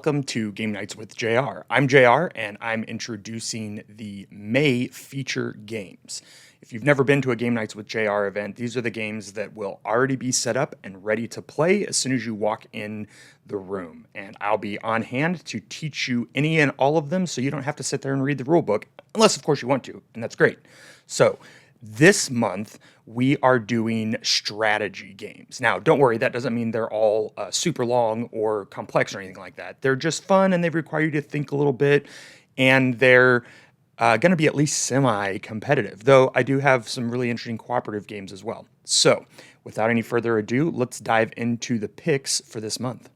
welcome to Game Nights with JR. I'm JR, and I'm introducing the May feature games. If you've never been to a Game Nights with JR event, these are the games that will already be set up and ready to play as soon as you walk in the room. And I'll be on hand to teach you any and all of them so you don't have to sit there and read the rule book, unless, of course, you want to, and that's great. So, this month, we are doing strategy games. Now, don't worry, that doesn't mean they're all super long or complex or anything like that. They're just fun and they require you to think a little bit, and they're going to be at least semi-competitive, though I do have some really interesting cooperative games as well. So, without any further ado, let's dive into the picks for this month.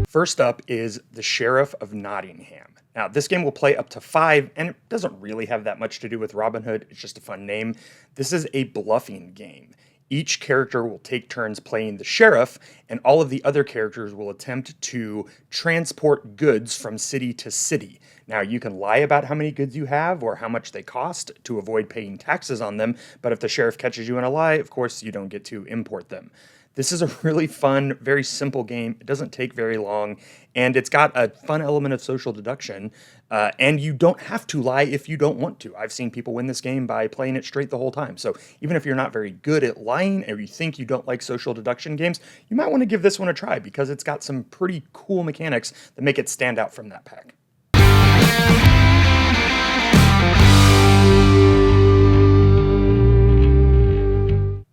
First up is the Sheriff of Nottingham. Now, this game will play up to 5, and it doesn't really have that much to do with Robin Hood. It's just a fun name. This is a bluffing game. Each character will take turns playing the sheriff, and all of the other characters will attempt to transport goods from city to city. Now, you can lie about how many goods you have or how much they cost to avoid paying taxes on them, but if the sheriff catches you in a lie, of course, you don't get to import them. This is a really fun, very simple game. It doesn't take very long, and it's got a fun element of social deduction, and you don't have to lie if you don't want to. I've seen people win this game by playing it straight the whole time. So even if you're not very good at lying or you think you don't like social deduction games, you might want to give this one a try because it's got some pretty cool mechanics that make it stand out from that pack.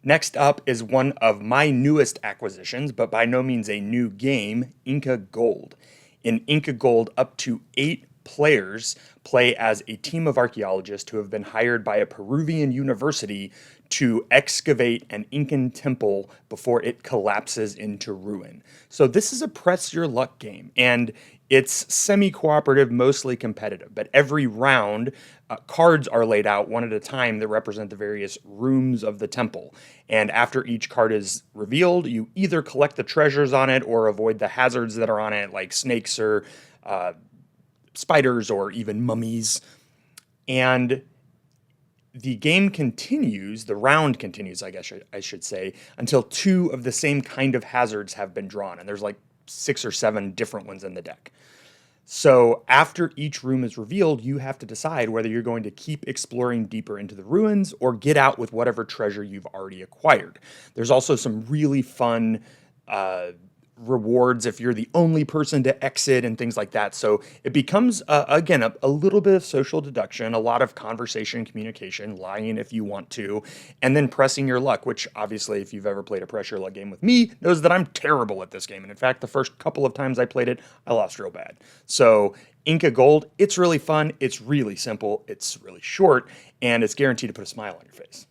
Next up is one of my newest acquisitions, but by no means a new game, Inca Gold. In Inca Gold, up to 8 players play as a team of archaeologists who have been hired by a Peruvian university to excavate an Incan temple before it collapses into ruin. So this is a press your luck game, and it's semi-cooperative, mostly competitive, but every round, cards are laid out one at a time that represent the various rooms of the temple. And after each card is revealed, you either collect the treasures on it or avoid the hazards that are on it, like snakes or spiders or even mummies. And the game continues, the round continues, I guess I should say, until 2 of the same kind of hazards have been drawn. And there's like 6 or 7 different ones in the deck. So after each room is revealed, you have to decide whether you're going to keep exploring deeper into the ruins or get out with whatever treasure you've already acquired. There's also some really fun rewards if you're the only person to exit and things like that. So it becomes, again, a little bit of social deduction, a lot of conversation, communication, lying if you want to, and then pressing your luck, which obviously if you've ever played a press your luck game with me, knows that I'm terrible at this game. And in fact, the first couple of times I played it, I lost real bad. So Inca Gold, it's really fun, it's really simple, it's really short, and it's guaranteed to put a smile on your face.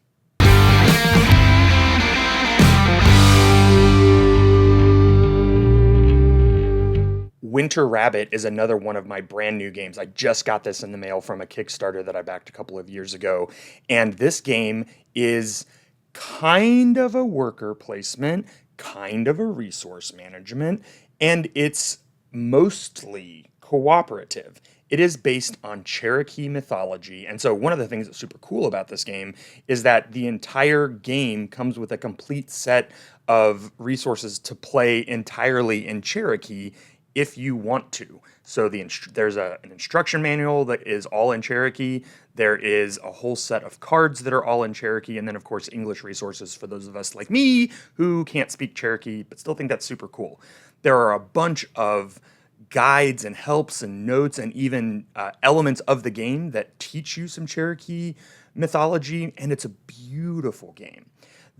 Winter Rabbit is another one of my brand new games. I just got this in the mail from a Kickstarter that I backed a couple of years ago. And this game is kind of a worker placement, kind of a resource management, and it's mostly cooperative. It is based on Cherokee mythology. And so one of the things that's super cool about this game is that the entire game comes with a complete set of resources to play entirely in Cherokee if you want to. So there's an instruction manual that is all in Cherokee. There is a whole set of cards that are all in Cherokee. And then, of course, English resources for those of us like me who can't speak Cherokee but still think that's super cool. There are a bunch of guides and helps and notes and even elements of the game that teach you some Cherokee mythology, and it's a beautiful game.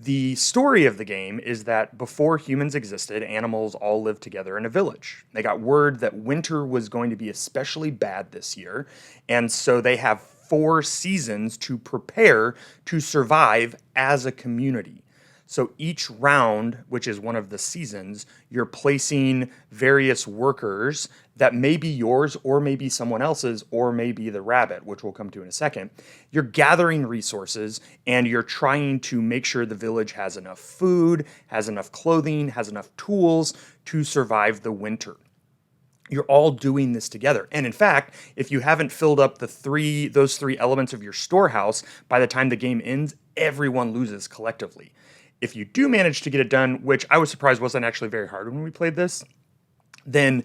The story of the game is that before humans existed, animals all lived together in a village. They got word that winter was going to be especially bad this year, and so they have 4 seasons to prepare to survive as a community. So each round, which is one of the seasons, you're placing various workers that may be yours or maybe someone else's or maybe the rabbit, which we'll come to in a second. You're gathering resources and you're trying to make sure the village has enough food, has enough clothing, has enough tools to survive the winter. You're all doing this together. And in fact, if you haven't filled up those three elements of your storehouse by the time the game ends, everyone loses collectively. If you do manage to get it done, which I was surprised wasn't actually very hard when we played this, then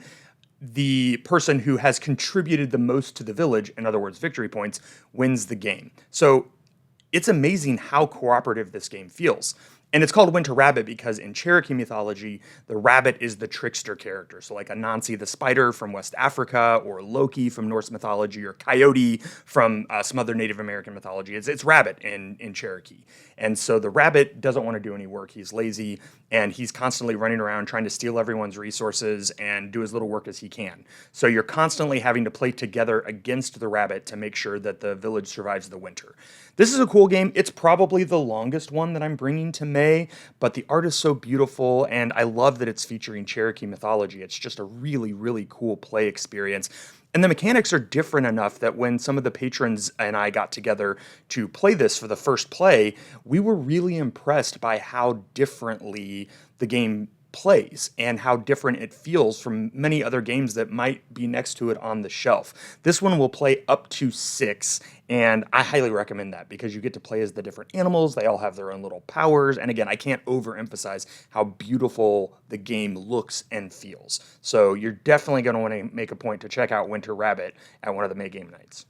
the person who has contributed the most to the village, in other words, victory points, wins the game. So it's amazing how cooperative this game feels. And it's called Winter Rabbit because in Cherokee mythology, the rabbit is the trickster character. So like Anansi the spider from West Africa, or Loki from Norse mythology, or Coyote from some other Native American mythology. It's rabbit in Cherokee. And so the rabbit doesn't want to do any work. He's lazy, and he's constantly running around trying to steal everyone's resources and do as little work as he can. So you're constantly having to play together against the rabbit to make sure that the village survives the winter. This is a cool game. It's probably the longest one that I'm bringing to May, but the art is so beautiful, and I love that it's featuring Cherokee mythology. It's just a really, really cool play experience. And the mechanics are different enough that when some of the patrons and I got together to play this for the first play, we were really impressed by how differently the game plays and how different it feels from many other games that might be next to it on the shelf. This one will play up to 6, and I highly recommend that because you get to play as the different animals. They all have their own little powers, and again, I can't overemphasize how beautiful the game looks and feels. So you're definitely going to want to make a point to check out Winter Rabbit at one of the May game nights.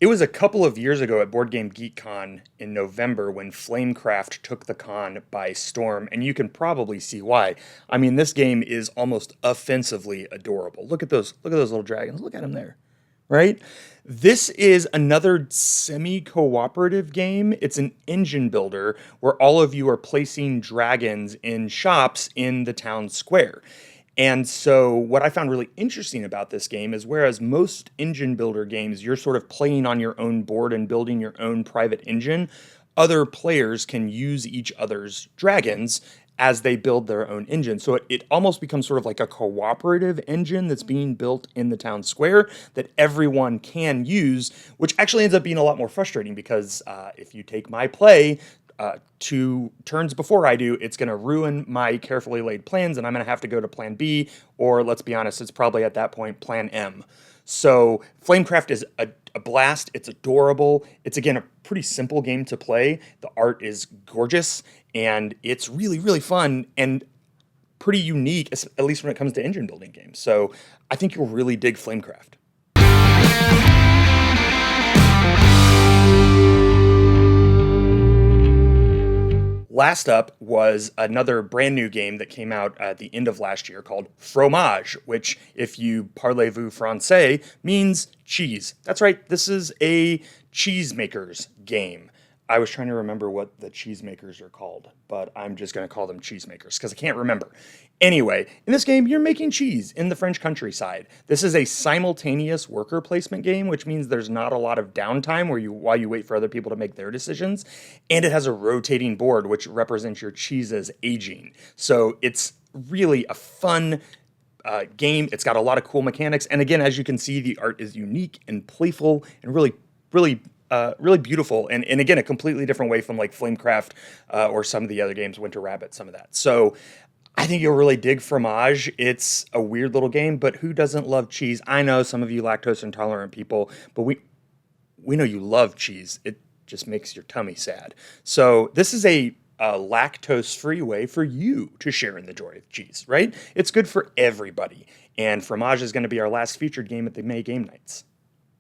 It was a couple of years ago at Board Game Geek Con in November when Flamecraft took the con by storm, and you can probably see why. I mean, this game is almost offensively adorable. Look at those little dragons. Look at them there, right? This is another semi-cooperative game. It's an engine builder where all of you are placing dragons in shops in the town square. And so what I found really interesting about this game is whereas most engine builder games, you're sort of playing on your own board and building your own private engine, other players can use each other's dragons as they build their own engine. So it almost becomes sort of like a cooperative engine that's being built in the town square that everyone can use, which actually ends up being a lot more frustrating because if you take my play, 2 turns before I do, it's going to ruin my carefully laid plans, and I'm going to have to go to plan B, or let's be honest, it's probably at that point plan M. So Flamecraft is a blast. It's adorable. It's, again, a pretty simple game to play. The art is gorgeous, and it's really, really fun and pretty unique, at least when it comes to engine building games. So I think you'll really dig Flamecraft. Last up was another brand new game that came out at the end of last year called Fromage, which, if you parlez-vous français, means cheese. That's right, this is a cheesemakers game. I was trying to remember what the cheesemakers are called, but I'm just going to call them cheesemakers because I can't remember. Anyway, in this game, you're making cheese in the French countryside. This is a simultaneous worker placement game, which means there's not a lot of downtime while you wait for other people to make their decisions. And it has a rotating board, which represents your cheese's aging. So it's really a fun game. It's got a lot of cool mechanics. And again, as you can see, the art is unique and playful and really, really really beautiful, and again, a completely different way from like Flamecraft or some of the other games, Winter Rabbit, some of that. So I think you'll really dig Fromage. It's a weird little game, but who doesn't love cheese? I know some of you lactose intolerant people, but we know you love cheese. It just makes your tummy sad. So this is a lactose-free way for you to share in the joy of cheese, right? It's good for everybody. And Fromage is going to be our last featured game at the May game nights.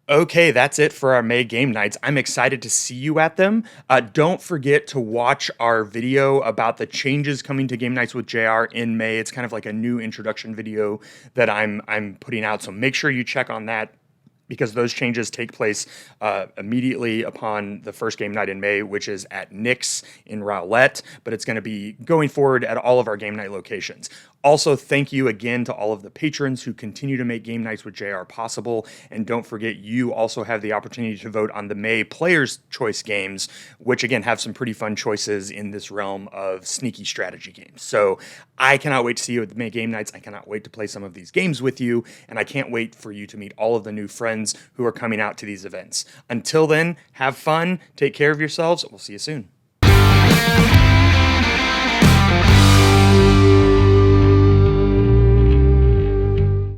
Okay, that's it for our May game nights. I'm excited to see you at them. Don't forget to watch our video about the changes coming to Game Nights with JR in May. It's kind of like a new introduction video that I'm putting out, so make sure you check on that because those changes take place immediately upon the first game night in May, which is at Nick's in Rowlett, but it's going to be going forward at all of our game night locations. Also, thank you again to all of the patrons who continue to make Game Nights with JR possible. And don't forget, you also have the opportunity to vote on the May Players' Choice games, which again have some pretty fun choices in this realm of sneaky strategy games. So I cannot wait to see you at the May Game Nights. I cannot wait to play some of these games with you. And I can't wait for you to meet all of the new friends who are coming out to these events. Until then, have fun, take care of yourselves. We'll see you soon.